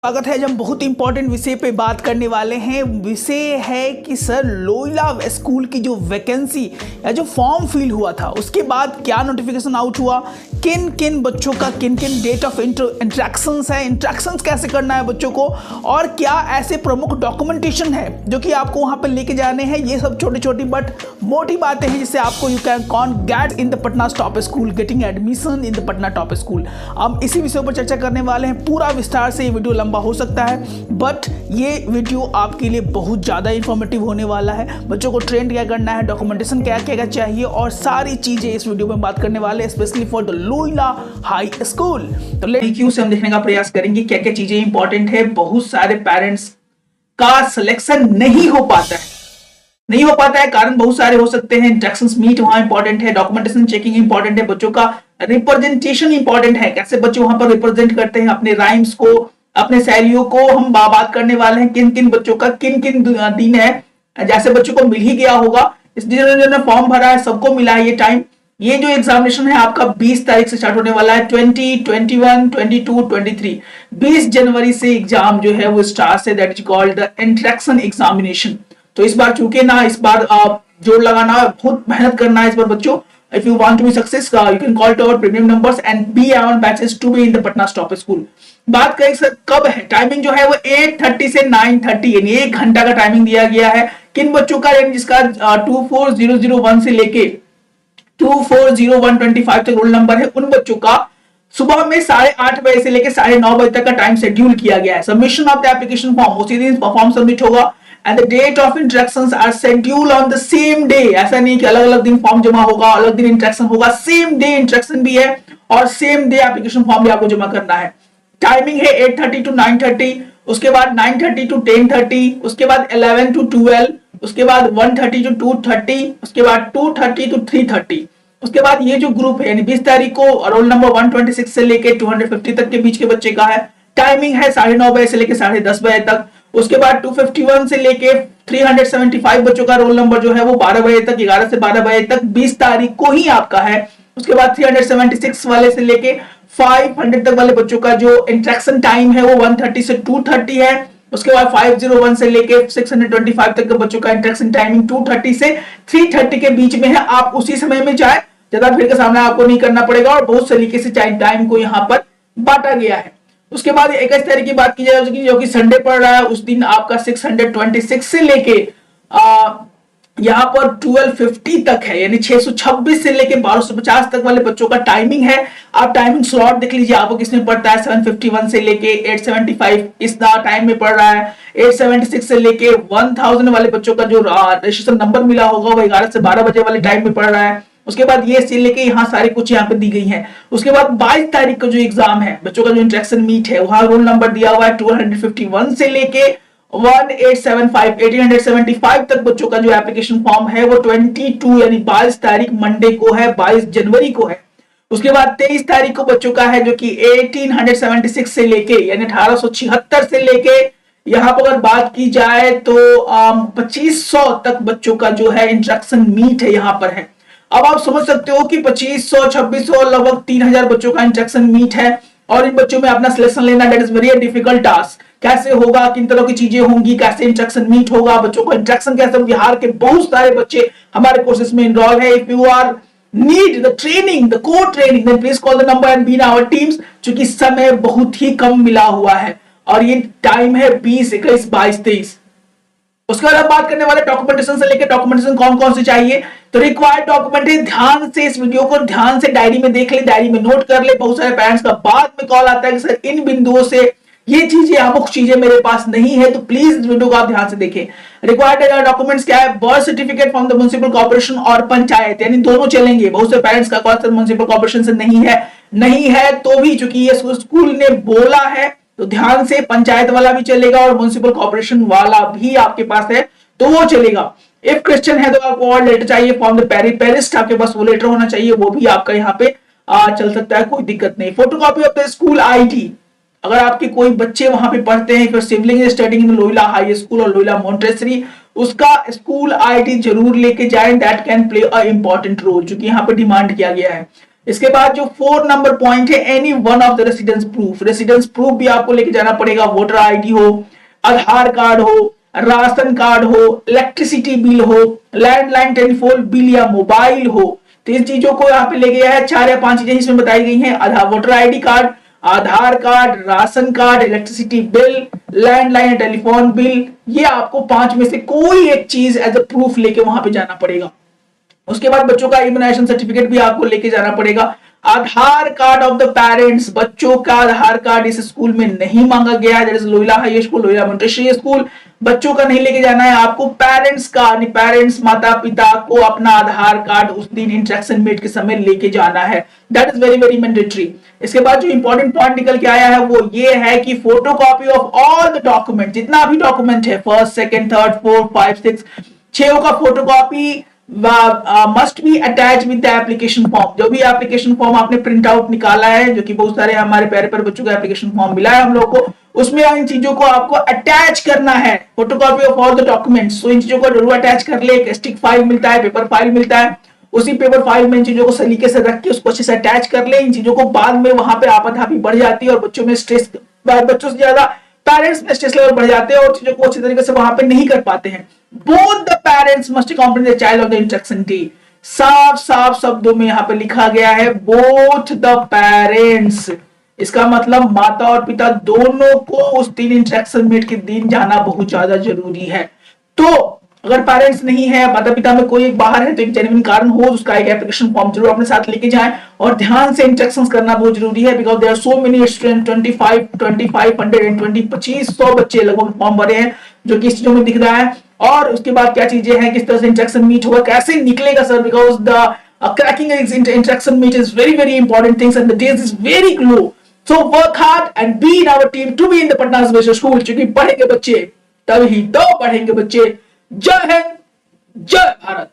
स्वागत है। जब बहुत इंपॉर्टेंट विषय पे बात करने वाले हैं, विषय है कि सर लोयला स्कूल की जो वैकेंसी या जो फॉर्म फिल हुआ था उसके बाद क्या नोटिफिकेशन आउट हुआ, किन किन बच्चों का किन किन डेट ऑफ इंट्रैक्शंस है, इंट्रैक्शंस कैसे करना है बच्चों को, और क्या ऐसे प्रमुख डॉक्यूमेंटेशन है जो कि आपको वहाँ पे लेके जाने हैं। ये सब छोटी छोटी बट मोटी बातें हैं जिससे आपको you can con get in the Patna top school, getting admission in the Patna top school. हम इसी विषय पर चर्चा करने वाले हैं। पूरा विस्तार से ये वीडियो लंबा हो सकता है बट ये वीडियो आपके लिए बहुत ज़्यादा इंफॉर्मेटिव होने वाला है। बच्चों को ट्रेन क्या करना है, डॉक्यूमेंटेशन क्या क्या चाहिए और सारी चीज़ें इस वीडियो में बात करने वाले हैं, specially for the Loyola high school. तो लेक्यू से हम देखने का प्रयास करेंगे क्या क्या चीज़ें इंपॉर्टेंट है। बहुत सारे पेरेंट्स का सिलेक्शन नहीं हो पाता है, कारण बहुत सारे हो सकते हैं। इंट्रैक्शंस मीट वहां इंपॉर्टेंट है, डॉक्यूमेंटेशन चेकिंग इंपॉर्टेंट है, बच्चों का रिप्रेजेंटेशन इंपॉर्टेंट है, कैसे बच्चे वहां पर रिप्रेजेंट करते हैं अपने राइम्स को, अपने शैलियों को। हम बात करने वाले हैं किन किन बच्चों का किन किन दिन है। जैसे बच्चों को मिल ही गया होगा, इस जिन्होंने फॉर्म भरा है सबको मिला है ये टाइम। ये जो एग्जामिनेशन है आपका 20 तारीख से स्टार्ट होने वाला है, 20, 21, 22, 23 20 जनवरी से एग्जाम जो है वो स्टार्ट है, that is called the interaction examination. तो इस बार चूके ना, इस बार आप जोर लगाना, बहुत मेहनत करना है इस बार बच्चों। If you want to be success, you can call to our premium numbers and be on batches to be in the Patna Top School. बात करें सर कब है, टाइमिंग जो है वो 8:30 से 9:30 यानी 1 घंटा का टाइमिंग दिया गया है। किन बच्चों का, यानी जिसका 24001 से लेके 2400125 तक रोल नंबर है, उन बच्चों का सुबह में 8:30 बजे से लेकर 9:30 बजे तक का टाइम शेड्यूल किया गया है। Submission of the application form, उसी दिन फॉर्म सबमिट होगा and the date of interactions are scheduled on the same day। ऐसा नहीं कि अलग अलग दिन फॉर्म जमा होगा, अलग दिन इंटरेक्शन होगा, सेम डे इंटरेक्शन भी है और सेम डे एप्लीकेशन फॉर्म भी आपको जमा करना है। टाइमिंग है 8:30 to 9:30, उसके बाद 9:30 to 10:30, उसके बाद 11 to 12, उसके बाद 1:30 to 2:30, उसके बाद 2:30 to 3:30। उसके बाद ये जो ग्रुप है यानी 20 तारीख को रोल नंबर 126 से लेके 250 तक के बीच के बच्चे का है। टाइमिंग है 9:30 बजे से लेके 10:30 बजे तक। उसके बाद 251 से लेके 375 बच्चों का रोल नंबर जो है वो 12 बजे तक, 11 से 12 बजे तक 20 तारीख को ही आपका है। उसके बाद 376 वाले से लेके 500 तक वाले बच्चों का जो इंट्रैक्शन टाइम है वो 1:30 से 2:30 है। उसके बाद 501 से लेके 625 तक के बच्चों का इंट्रैक्शन टाइमिंग 2:30 से 3:30 के बीच में है। आप उसी समय में जाए, ज्यादा भीड़ का सामना आपको नहीं करना पड़ेगा और बहुत तरीके से टाइम को यहाँ पर बांटा गया है। उसके बाद 21 तारीख की बात की जाए जो कि संडे पड़ रहा है, उस दिन आपका 626 से लेके यहाँ पर 1250 तक है, यानी 626 से लेके 1250 तक वाले बच्चों का टाइमिंग है। आप टाइमिंग स्लॉट देख लीजिए आपको किसमें पड़ता है। 751 से लेके 875 इस टाइम में पड़ रहा है। 876 से लेके 1000 वाले बच्चों का जो रजिस्ट्रेशन नंबर मिला होगा वो 11 से 12 बजे वाले टाइम में पड़ रहा है। उसके बाद ये से लेके यहाँ सारी कुछ यहाँ पे दी गई है। उसके बाद 22 तारीख का जो एग्जाम है बच्चों का जो इंट्रैक्शन मीट है, वहां रोल नंबर दिया हुआ है 251 से लेके 1875 तक बच्चों का जो एप्लीकेशन फॉर्म है वो 22 यानी 22 तारीख मंडे को है, 22 जनवरी को है। उसके बाद 23 तारीख को बच्चों का है जो कि 1876 से लेके यानी 1876 से लेके यहाँ पर अगर बात की जाए तो 2500 तक बच्चों का जो है इंट्रैक्शन मीट है यहाँ पर है। अब आप समझ सकते हो कि 2500, 2600 लगभग 3000 बच्चों का इंट्रैक्शन मीट है और इन बच्चों में अपना सिलेक्शन लेना that is very difficult task. कैसे होगा, किन तरह की चीजें होंगी, कैसे इंट्रैक्शन मीट होगा, बच्चों को इंट्रैक्शन कैसे। बिहार के बहुत सारे बच्चे हमारे कोर्सेज में इनरोल है। If you are need the training, the core training, then please call the number and be in our teams, क्योंकि समय बहुत ही कम मिला हुआ है और ये टाइम है 20, 21, 22, 23। उसके बाद बात करने वाले डॉक्यूमेंटेशन से लेकर डॉक्यूमेंटेशन कौन कौन से चाहिए। तो रिक्वायर्ड डॉक्यूमेंट है, ध्यान से इस वीडियो को ध्यान से डायरी में देख ले, डायरी में नोट कर ले। बहुत सारे पेरेंट्स का बाद में कॉल आता है कि सर इन बिंदुओं से ये चीजें अमुक चीजें मेरे पास नहीं है, तो प्लीज इस वीडियो को आप ध्यान से देखें। रिक्वायर्ड डॉक्यूमेंट्स क्या है, birth certificate from the municipal corporation और पंचायत, यानी दोनों चलेंगे। बहुत से पेरेंट्स का कॉल सर म्युनिसिपल कॉर्पोरेशन से नहीं है तो भी चूंकि ये स्कूल ने बोला है तो ध्यान से, पंचायत वाला भी चलेगा और म्युनिसिपल कॉर्पोरेशन वाला भी आपके पास है तो वो चलेगा। इफ क्वेश्चन है तो आपको और लेटर चाहिए फ्रॉम द पेरिस्ट, आपके पास वो लेटर होना चाहिए, वो भी आपका यहाँ पे चल सकता है, कोई दिक्कत नहीं। Photocopy of the school ID, अगर आपके कोई बच्चे वहां पे पढ़ते हैं, फिर sibling studying in Loyola high school और लोयला मॉन्टेसरी, उसका स्कूल आईडी जरूर लेके जाएं, that can play a important role, जो कि यहाँ पे डिमांड किया गया है। इसके बाद जो 4 नंबर पॉइंट है, any one of the residence proof. Residence proof भी आपको लेके जाना पड़ेगा, वोटर आईडी हो, आधार कार्ड हो, राशन कार्ड हो, इलेक्ट्रिसिटी बिल हो, लैंडलाइन टेलीफोन बिल या मोबाइल हो। तो इन चीजों को यहाँ पे ले गया है, 4 या 5 चीजें इसमें बताई गई हैं। Aadhaar voter ID card, Aadhaar card, ration card, electricity bill, landline telephone bill, ये आपको 5 में से कोई एक चीज एज अ प्रूफ लेके वहां पे जाना पड़ेगा। उसके बाद बच्चों का इम्यूनाइजेशन सर्टिफिकेट भी आपको लेके जाना पड़ेगा। आधार कार्ड ऑफ द पेरेंट्स, बच्चों का आधार कार्ड इस स्कूल में नहीं मांगा गया है, that is Lohila high school, Lohila Montessori school. बच्चों का नहीं लेके जाना है आपको, पेरेंट्स का, पेरेंट्स माता पिता को अपना आधार कार्ड उस दिन इंटरेक्शन मीट के समय लेके जाना है, that is very very mandatory. इसके बाद जो इंपॉर्टेंट पॉइंट निकल के आया है वो ये है कि photocopy of all the document, जितना भी डॉक्यूमेंट है, फर्स्ट सेकंड थर्ड फोर्थ 5 6 6 का photocopy must be attach with the application form. जो भी एप्लीकेशन फॉर्म आपने प्रिंट आउट निकाला है, जो कि बहुत सारे हमारे प्यारे प्यारे बच्चों का एप्लीकेशन फॉर्म मिला है हम लोग को, उसमें इन चीजों को आपको अटैच करना है, photocopy of all the documents. तो इन चीजों को जरूर अटैच कर ले। एक स्टिक फाइल मिलता है, पेपर फाइल मिलता है, उसी पेपर फाइल में इन चीजों को सलीके से रख के उसको अच्छे से अटैच कर ले। इन चीजों को बाद में वहां पे आपाधापी बढ़ जाती है और बच्चों में स्ट्रेस, बच्चों से ज्यादा पेरेंट्स में स्ट्रेस लेवल बढ़ जाते हैं और चीजों को अच्छी तरीके से वहां पे नहीं कर पाते हैं। Both the parents must accompany the child on the instruction day. साफ साफ शब्दों में यहाँ पे लिखा गया है बोथ द पेरेंट्स। इसका मतलब माता और पिता दोनों को उस दिन इंस्ट्रक्शन मीट के दिन जाना बहुत ज्यादा जरूरी है। तो अगर पेरेंट्स नहीं है, माता पिता में कोई एक बाहर है, तो एक जेन्युइन कारण हो, उसका एक एप्लीकेशन फॉर्म जरूर अपने साथ लेके जाएं और ध्यान से इंस्ट्रक्शंस करना बहुत जरूरी है, because there are so many student, 2500 बच्चे लगभग फॉर्म भरे हैं, जो कि इस चीजों में दिख रहा है। और उसके बाद क्या चीजें हैं, किस तरह से इंस्ट्रक्शन मीट होगा, कैसे निकलेगा sir, because the cracking instruction meet is very very important things and the days is very close. So work hard and be in our team to be in the Patna special school, क्योंकि पढ़ेंगे बच्चे तभी तो पढ़ेंगे बच्चे। जय हिंद, जय भारत।